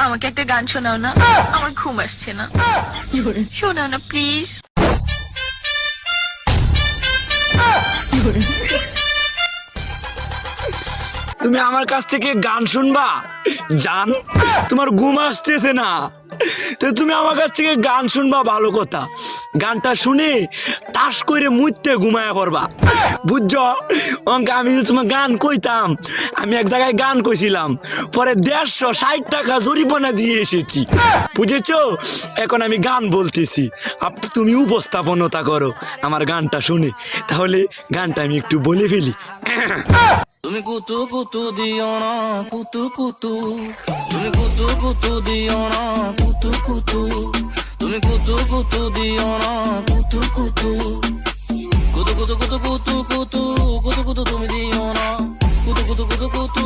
আমাকে একটা গান শোনাও না, আমার ঘুম আসছে না। শোনাও না প্লিজ। তুমি আমার কাছ থেকে গান শুনবা জান? তোমার ঘুম আসতেছে না তো তুমি আমার কাছ থেকে গান শুনবা, ভালো কথা। গানটা শুনে টাস করে মুইতে ঘুমায়া পড়বা, বুঝছো? অঙ্কে আমি যে তোমার গান কইতাম, আমি এক জায়গায় গান কইছিলাম, পরে 160 টাকা জরিমানা দিয়ে এসেছি, বুঝেছো? এখন আমি গান বলতেছি, তুমি উপস্থাপনতা করো আমার গানটা শুনে। তাহলে গানটা আমি একটু বলে ফেলি। তুমি কুতু কুতু দিও না কুতু কুতু, তুমি কুতু কুতু দিও না কুতু কুতু, তুমি কুতু কুতু দিও না কুতু কুতু, কুতু কুতু কুতু কুতু কুতু কুতু কুতু তুমি দিও না কুতু কুতু কুতু কুতু